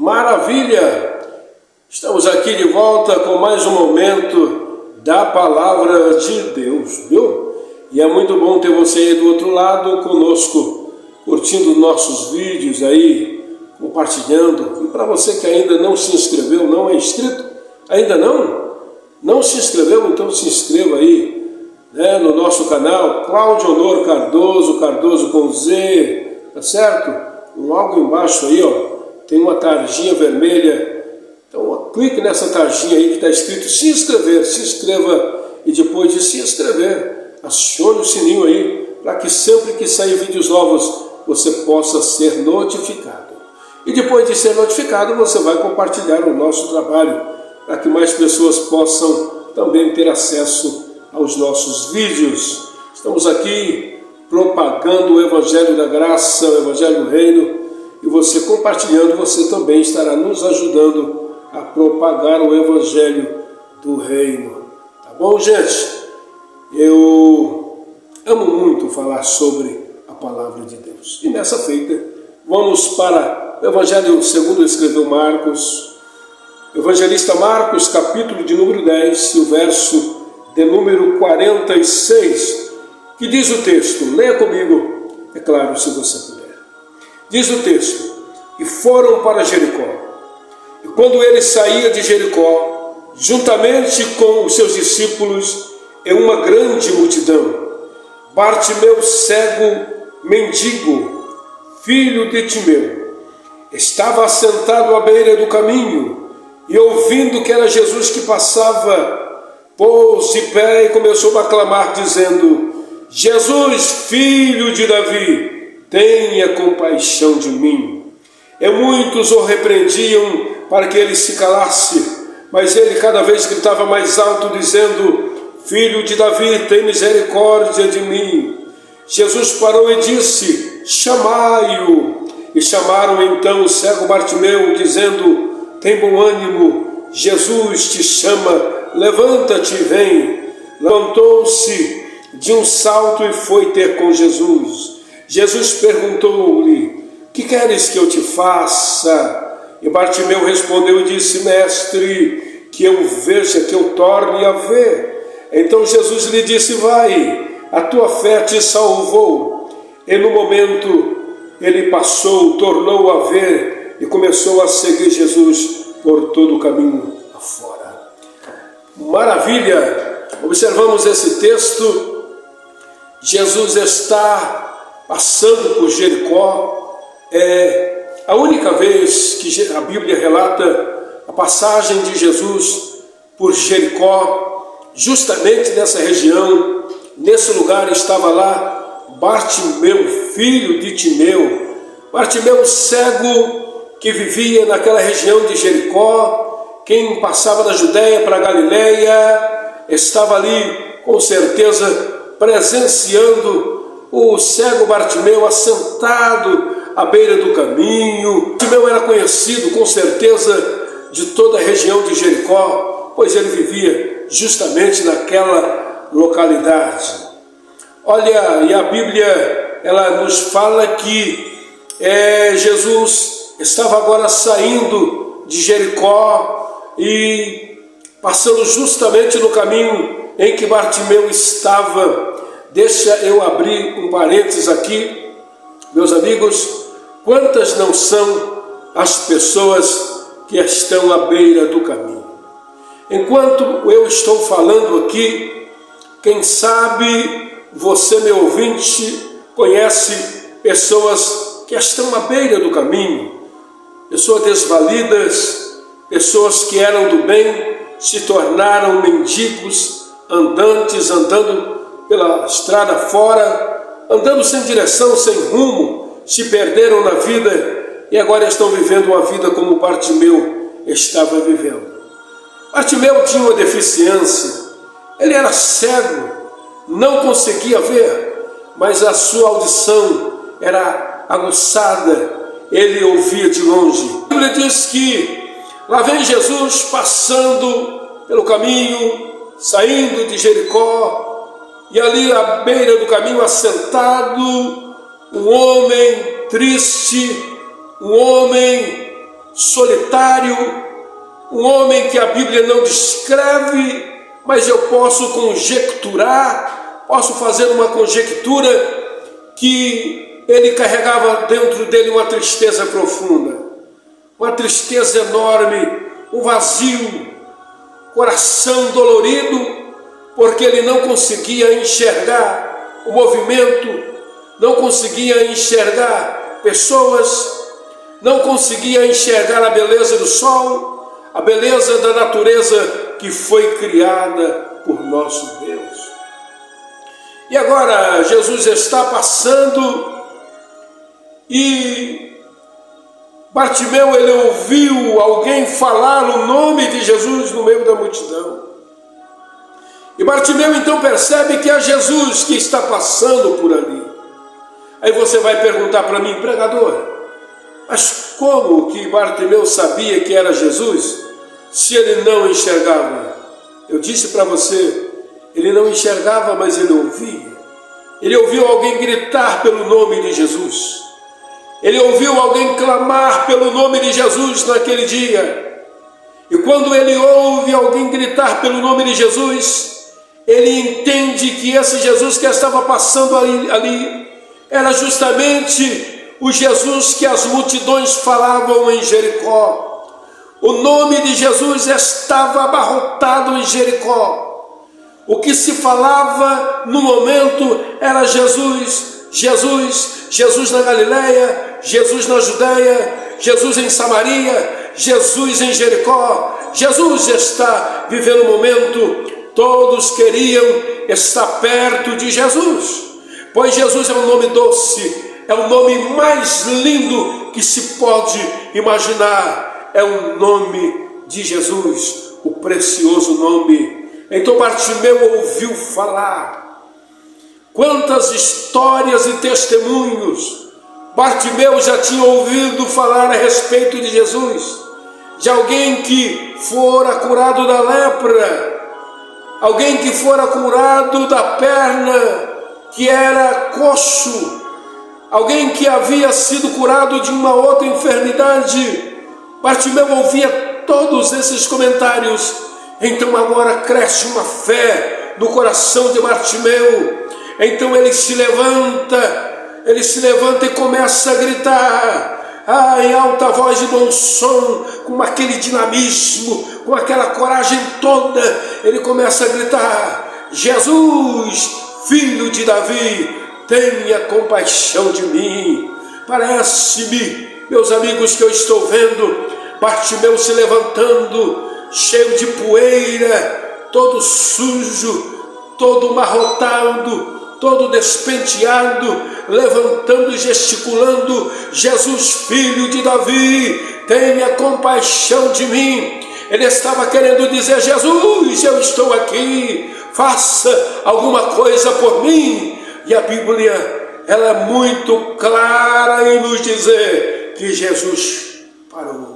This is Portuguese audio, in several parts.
Maravilha! Estamos aqui de volta com mais um momento da Palavra de Deus, viu? E é muito bom ter você aí do outro lado conosco, curtindo nossos vídeos aí, compartilhando. E para você que ainda não se inscreveu, não é inscrito, ainda não se inscreveu, então se inscreva aí, né, no nosso canal, Cláudio Honor Cardoso, Cardoso com Z, tá certo? Logo embaixo aí, ó, tem uma tarjinha vermelha, então clique nessa tarjinha aí que está escrito se inscrever, se inscreva e depois de se inscrever, acione o sininho aí, para que sempre que sair vídeos novos você possa ser notificado. E depois de ser notificado você vai compartilhar o nosso trabalho, para que mais pessoas possam também ter acesso aos nossos vídeos. Estamos aqui propagando o Evangelho da Graça, o Evangelho do Reino, e você compartilhando, você também estará nos ajudando a propagar o Evangelho do Reino. Tá bom, gente? Eu amo muito falar sobre a Palavra de Deus. E nessa feita, vamos para o Evangelho segundo escreveu Marcos, Evangelista Marcos, capítulo de número 10, o verso de número 46, que diz o texto, leia comigo, é claro, se você puder. Diz o texto, e foram para Jericó. E quando ele saía de Jericó, juntamente com os seus discípulos e uma grande multidão, Bartimeu, cego, mendigo, filho de Timeu, estava assentado à beira do caminho, e ouvindo que era Jesus que passava, pôs de pé e começou a clamar, dizendo, Jesus, filho de Davi, tenha compaixão de mim. E muitos o repreendiam para que ele se calasse, mas ele cada vez gritava mais alto, dizendo, filho de Davi, tem misericórdia de mim. Jesus parou e disse, chamai-o. E chamaram então o cego Bartimeu, dizendo, tem bom ânimo, Jesus te chama, levanta-te e vem. Levantou-se de um salto e foi ter com Jesus. Jesus perguntou-lhe, que queres que eu te faça? E Bartimeu respondeu e disse, mestre, que eu veja, que eu torne a ver. Então Jesus lhe disse, vai, a tua fé te salvou. E no momento ele passou, tornou a ver e começou a seguir Jesus por todo o caminho afora. Maravilha! Observamos esse texto, Jesus está passando por Jericó, é a única vez que a Bíblia relata a passagem de Jesus por Jericó, justamente nessa região, nesse lugar estava lá Bartimeu, filho de Timeu, Bartimeu cego, que vivia naquela região de Jericó. Quem passava da Judéia para a Galileia estava ali, com certeza, presenciando o cego Bartimeu assentado à beira do caminho. Bartimeu era conhecido, com certeza, de toda a região de Jericó, pois ele vivia justamente naquela localidade. Olha, e a Bíblia, ela nos fala que Jesus estava agora saindo de Jericó e passando justamente no caminho em que Bartimeu estava. Deixa eu abrir um parênteses aqui, meus amigos, quantas não são as pessoas que estão à beira do caminho? Enquanto eu estou falando aqui, quem sabe você, meu ouvinte, conhece pessoas que estão à beira do caminho, pessoas desvalidas, pessoas que eram do bem, se tornaram mendigos, andantes, andando pela estrada fora, andando sem direção, sem rumo, se perderam na vida e agora estão vivendo uma vida como Bartimeu estava vivendo. Bartimeu tinha uma deficiência, ele era cego, não conseguia ver, mas a sua audição era aguçada, ele ouvia de longe. A Bíblia diz que lá vem Jesus passando pelo caminho, saindo de Jericó, e ali à beira do caminho assentado, um homem triste, um homem solitário, um homem que a Bíblia não descreve, mas eu posso conjecturar, posso fazer uma conjectura que ele carregava dentro dele uma tristeza profunda, uma tristeza enorme, um vazio, coração dolorido, porque ele não conseguia enxergar o movimento, não conseguia enxergar pessoas, não conseguia enxergar a beleza do sol, a beleza da natureza que foi criada por nosso Deus. E agora Jesus está passando e Bartimeu, ele ouviu alguém falar o nome de Jesus no meio da multidão. E Bartimeu então percebe que é Jesus que está passando por ali. Aí você vai perguntar para mim, pregador, mas como que Bartimeu sabia que era Jesus, se ele não enxergava? Eu disse para você, ele não enxergava, mas ele ouvia. Ele ouviu alguém gritar pelo nome de Jesus. Ele ouviu alguém clamar pelo nome de Jesus naquele dia. E quando ele ouve alguém gritar pelo nome de Jesus, ele entende que esse Jesus que estava passando ali era justamente o Jesus que as multidões falavam em Jericó. O nome de Jesus estava abarrotado em Jericó. O que se falava no momento era Jesus, Jesus, Jesus na Galileia, Jesus na Judeia, Jesus em Samaria, Jesus em Jericó. Jesus está vivendo o momento, todos queriam estar perto de Jesus, pois Jesus é um nome doce, é o nome mais lindo que se pode imaginar, é o nome de Jesus, o precioso nome. Então Bartimeu ouviu falar. Quantas histórias e testemunhos Bartimeu já tinha ouvido falar a respeito de Jesus, de alguém que fora curado da lepra, alguém que fora curado da perna que era coxo, alguém que havia sido curado de uma outra enfermidade. Bartimeu ouvia todos esses comentários. Então agora cresce uma fé no coração de Bartimeu. Então ele se levanta e começa a gritar, em alta voz e bom som, com aquele dinamismo, com aquela coragem toda. Ele começa a gritar: Jesus, filho de Davi, tenha compaixão de mim. Parece-me, meus amigos, que eu estou vendo Bartimeu se levantando, cheio de poeira, todo sujo, todo amarrotado, todo despenteado, levantando e gesticulando: Jesus, filho de Davi, tenha compaixão de mim. Ele estava querendo dizer: Jesus, eu estou aqui, faça alguma coisa por mim. E a Bíblia, ela é muito clara em nos dizer que Jesus parou.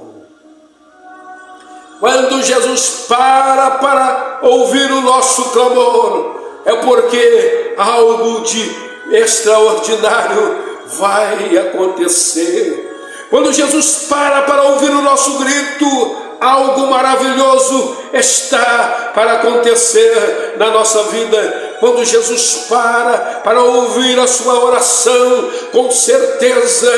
Quando Jesus para ouvir o nosso clamor, é porque algo de extraordinário vai acontecer. Quando Jesus para ouvir o nosso grito, algo maravilhoso está para acontecer na nossa vida. Quando Jesus para ouvir a sua oração, com certeza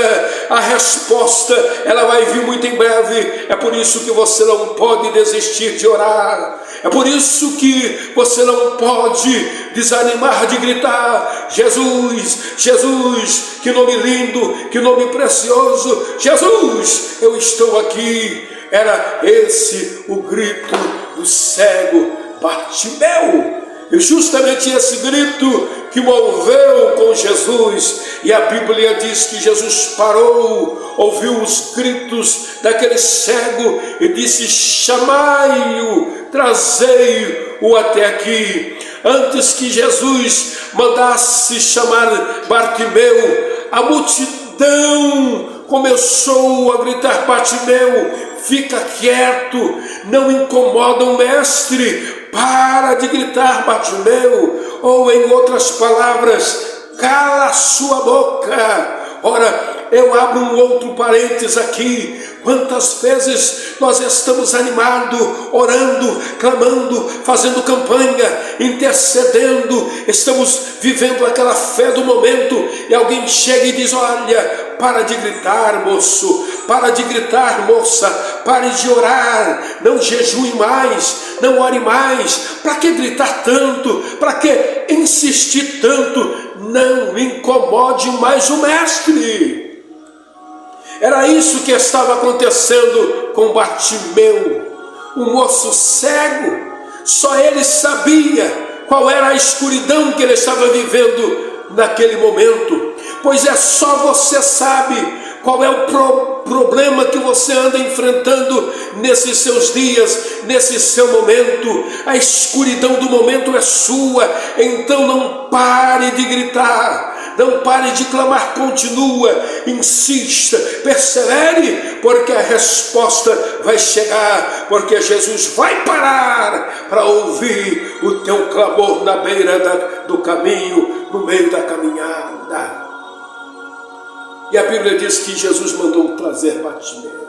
a resposta ela vai vir muito em breve. É por isso que você não pode desistir de orar. É por isso que você não pode desanimar de gritar: Jesus, Jesus, que nome lindo, que nome precioso, Jesus, eu estou aqui. Era esse o grito do cego Bartimeu. E justamente esse grito que moveu com Jesus. E a Bíblia diz que Jesus parou, ouviu os gritos daquele cego e disse: chamai-o, trazei-o até aqui. Antes que Jesus mandasse chamar Bartimeu, a multidão começou a gritar: Bartimeu, fica quieto, não incomoda o mestre, para de gritar, Bartimeu. Ou em outras palavras, cala a sua boca. Ora, eu abro um outro parênteses aqui. Quantas vezes nós estamos animados, orando, clamando, fazendo campanha, intercedendo, estamos vivendo aquela fé do momento e alguém chega e diz: olha, para de gritar, moço, para de gritar, moça, pare de orar, não jejue mais, não ore mais, para que gritar tanto, para que insistir tanto, não incomode mais o mestre. Era isso que estava acontecendo com Bartimeu, um moço cego. Só ele sabia qual era a escuridão que ele estava vivendo naquele momento. Pois é, só você sabe qual é o problema que você anda enfrentando nesses seus dias, nesse seu momento. A escuridão do momento é sua, então não pare de gritar, não pare de clamar, continua, insista, persevere, porque a resposta vai chegar, porque Jesus vai parar para ouvir o teu clamor na beira do caminho, no meio da caminhada. E a Bíblia diz que Jesus mandou trazer Bartimeu.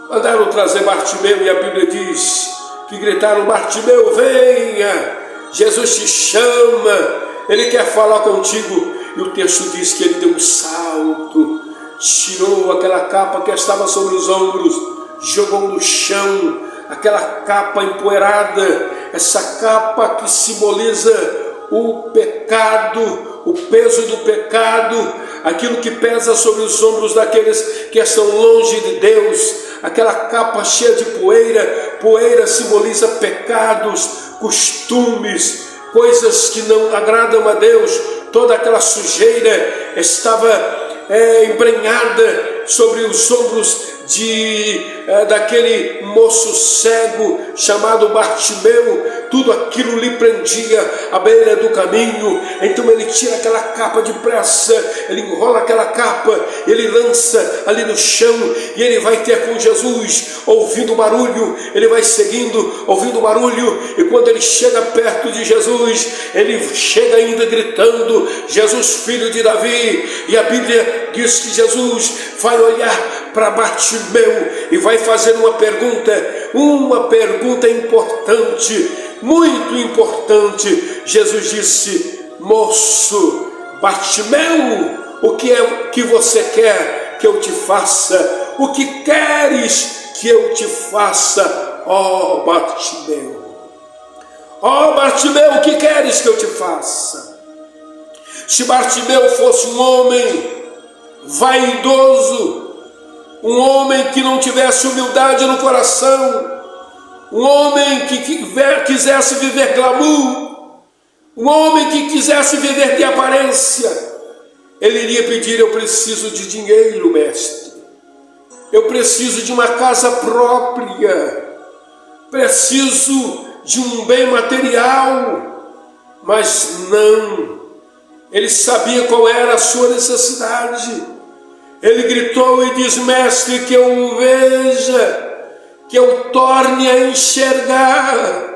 Mandaram trazer Bartimeu e a Bíblia diz que gritaram: Bartimeu, venha, Jesus te chama, Ele quer falar contigo. E o texto diz que ele deu um salto, tirou aquela capa que estava sobre os ombros, jogou no chão, aquela capa empoeirada, essa capa que simboliza o pecado, o peso do pecado, aquilo que pesa sobre os ombros daqueles que estão longe de Deus, aquela capa cheia de poeira. Poeira simboliza pecados, costumes, coisas que não agradam a Deus. Toda aquela sujeira estava embrenhada sobre os ombros daquele moço cego chamado Bartimeu. Tudo aquilo lhe prendia à beira do caminho. Então ele tira aquela capa depressa, ele enrola aquela capa, ele lança ali no chão e ele vai ter com Jesus, ouvindo o barulho. Ele vai seguindo, ouvindo o barulho, e quando ele chega perto de Jesus, ele chega ainda gritando: Jesus, filho de Davi. E a Bíblia diz que Jesus vai olhar para Bartimeu e vai fazer uma pergunta importante, muito importante. Jesus disse: moço, Bartimeu, o que é que você quer que eu te faça? O que queres que eu te faça, ó Bartimeu? Ó Bartimeu, o que queres que eu te faça? Se Bartimeu fosse um homem vaidoso, um homem que não tivesse humildade no coração, um homem que quisesse viver glamour, um homem que quisesse viver de aparência, ele iria pedir: eu preciso de dinheiro, mestre, eu preciso de uma casa própria, preciso de um bem material. Mas não, ele sabia qual era a sua necessidade. Ele gritou e diz: mestre, que eu veja, que eu torne a enxergar.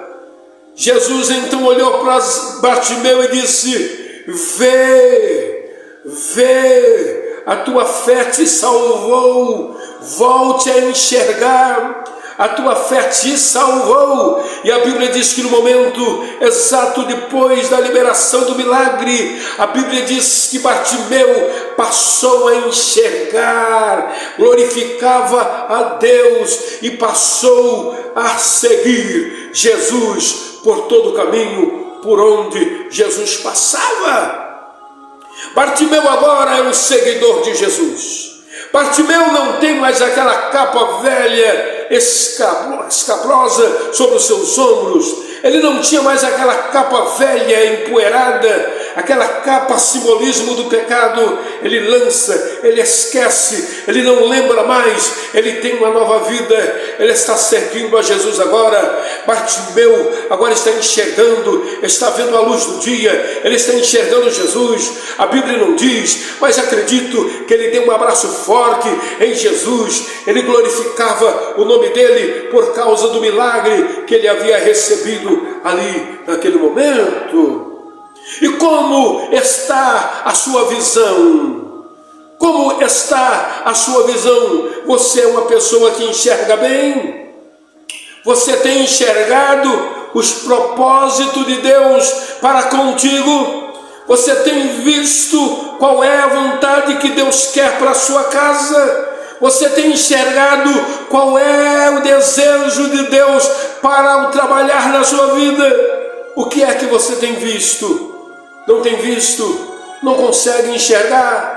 Jesus então olhou para Bartimeu e disse: vê, a tua fé te salvou, volte a enxergar. A tua fé te salvou. E a Bíblia diz que no momento exato depois da liberação do milagre, a Bíblia diz que Bartimeu passou a enxergar, glorificava a Deus e passou a seguir Jesus por todo o caminho por onde Jesus passava. Bartimeu agora é um seguidor de Jesus. Bartimeu não tem mais aquela capa velha, escabrosa sobre os seus ombros. Ele não tinha mais aquela capa velha, empoeirada, aquela capa simbolismo do pecado. Ele lança, ele esquece, ele não lembra mais. Ele tem uma nova vida, ele está servindo a Jesus agora. Bartimeu agora está enxergando, está vendo a luz do dia, ele está enxergando Jesus. A Bíblia não diz, mas acredito que ele deu um abraço forte em Jesus. Ele glorificava o nome dele por causa do milagre que ele havia recebido ali naquele momento. E como está a sua visão? Como está a sua visão? Você é uma pessoa que enxerga bem? Você tem enxergado os propósitos de Deus para contigo? Você tem visto qual é a vontade que Deus quer para a sua casa? Você tem enxergado qual é o desejo de Deus para o trabalhar na sua vida? O que é que você tem visto? Não tem visto? Não consegue enxergar?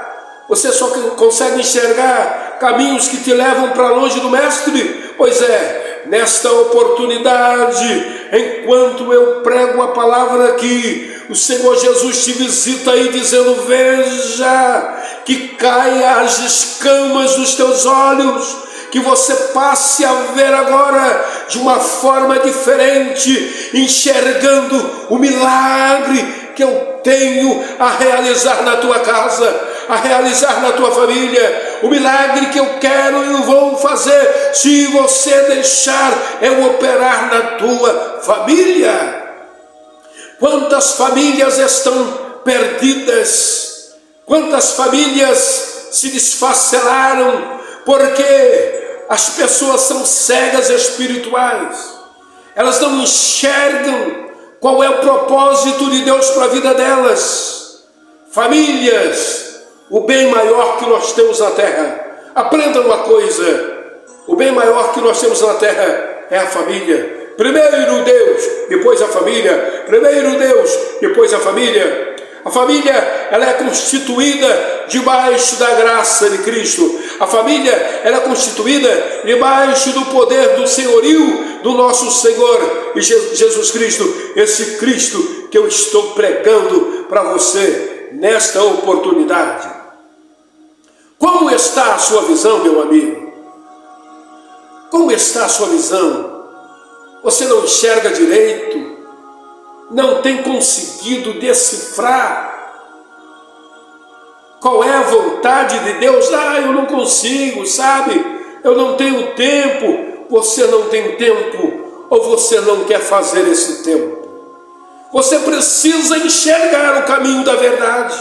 Você só consegue enxergar caminhos que te levam para longe do Mestre? Pois é, nesta oportunidade, enquanto eu prego a palavra aqui, o Senhor Jesus te visita aí dizendo: veja, que caia as escamas dos teus olhos, que você passe a ver agora de uma forma diferente, enxergando o milagre que eu tenho a realizar na tua casa, a realizar na tua família, o milagre que eu quero e vou fazer se você deixar eu operar na tua família. Quantas famílias estão perdidas? Quantas famílias se desfacelaram porque as pessoas são cegas espirituais? Elas não enxergam qual é o propósito de Deus para a vida delas. Famílias, o bem maior que nós temos na terra. Aprenda uma coisa: o bem maior que nós temos na terra é a família. Primeiro Deus, depois a família. Primeiro Deus, depois a família. A família, ela é constituída debaixo da graça de Cristo. A família, ela é constituída debaixo do poder do senhorio do nosso Senhor e Jesus Cristo. Esse Cristo que eu estou pregando para você nesta oportunidade. Como está a sua visão, meu amigo? Como está a sua visão? Você não enxerga direito? Não tem conseguido decifrar qual é a vontade de Deus? Eu não consigo, sabe? Eu não tenho tempo. Você não tem tempo, ou você não quer fazer esse tempo? Você precisa enxergar o caminho da verdade.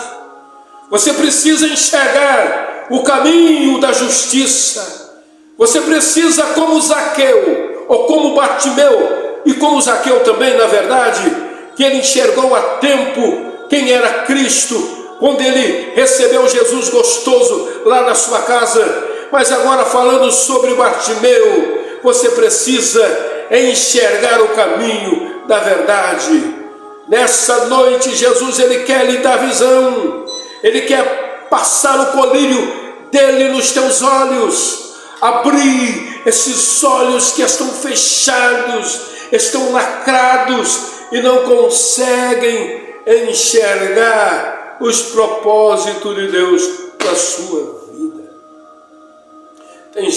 Você precisa enxergar o caminho da justiça. Você precisa, como Zaqueu, ou como Bartimeu, e como Zaqueu também, na verdade, que ele enxergou a tempo quem era Cristo, quando ele recebeu Jesus gostoso lá na sua casa. Mas agora, falando sobre Bartimeu, você precisa enxergar o caminho da verdade. Nessa noite, Jesus, ele quer lhe dar visão, ele quer passar o colírio dele nos teus olhos, abrir esses olhos que estão fechados, estão lacrados e não conseguem enxergar os propósitos de Deus para a sua vida. Tem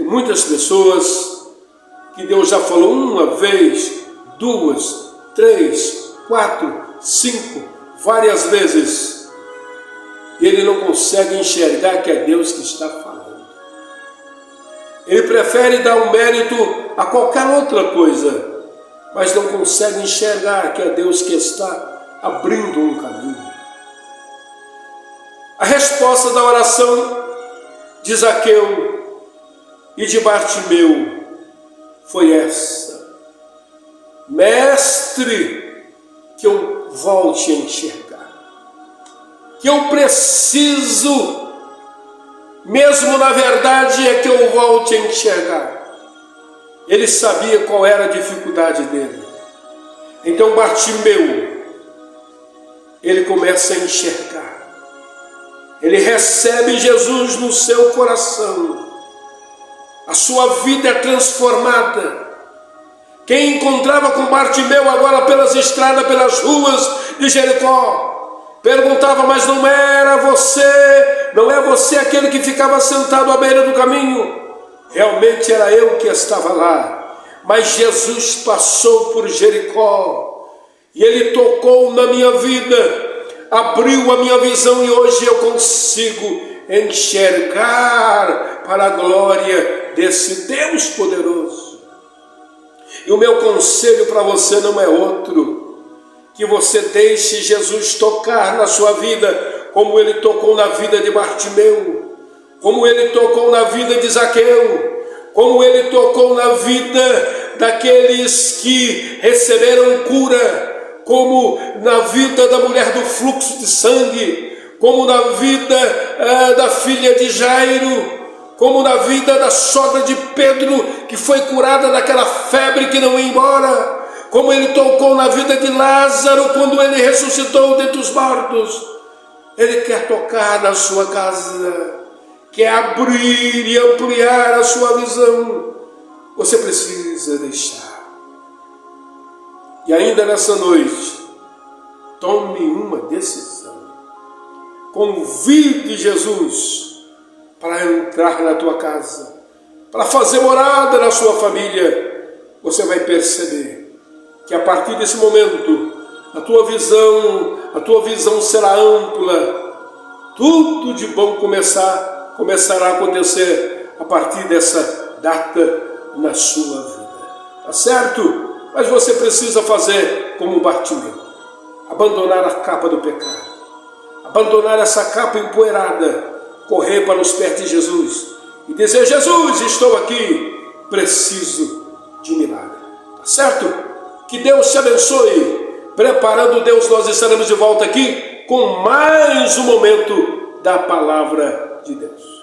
muitas pessoas que Deus já falou uma vez, duas, três, quatro, cinco, várias vezes, e ele não consegue enxergar que é Deus que está falando. Ele prefere dar um mérito a qualquer outra coisa, mas não consegue enxergar que é Deus que está abrindo um caminho. A resposta da oração de Zaqueu e de Bartimeu foi essa: Mestre, que eu volte a enxergar, que eu preciso, mesmo na verdade, é que eu volte a enxergar. Ele sabia qual era a dificuldade dele. Então Bartimeu, ele começa a enxergar. Ele recebe Jesus no seu coração. A sua vida é transformada. Quem encontrava com Bartimeu agora pelas estradas, pelas ruas de Jericó, perguntava: mas não é você aquele que ficava sentado à beira do caminho? Realmente era eu que estava lá. Mas Jesus passou por Jericó e ele tocou na minha vida, abriu a minha visão, e hoje eu consigo enxergar para a glória desse Deus poderoso. E o meu conselho para você não é outro: que você deixe Jesus tocar na sua vida como ele tocou na vida de Bartimeu, como ele tocou na vida de Zaqueu, como ele tocou na vida daqueles que receberam cura, como na vida da mulher do fluxo de sangue, como na vida da filha de Jairo, como na vida da sogra de Pedro, que foi curada daquela febre que não ia embora, como ele tocou na vida de Lázaro, quando ele ressuscitou dentre os mortos. Ele quer tocar na sua casa, quer abrir e ampliar a sua visão. Você precisa deixar. E ainda nessa noite, tome uma decisão. Convide Jesus para entrar na tua casa, para fazer morada na sua família. Você vai perceber que a partir desse momento, a tua visão será ampla. Tudo de bom começará a acontecer a partir dessa data na sua vida. Tá certo? Mas você precisa fazer como Bartimeu. Abandonar a capa do pecado. Abandonar essa capa empoeirada. Correr para os pés de Jesus e dizer: Jesus, estou aqui, preciso de milagre. Tá certo? Que Deus te abençoe. Preparando Deus, nós estaremos de volta aqui com mais um momento da Palavra de Deus.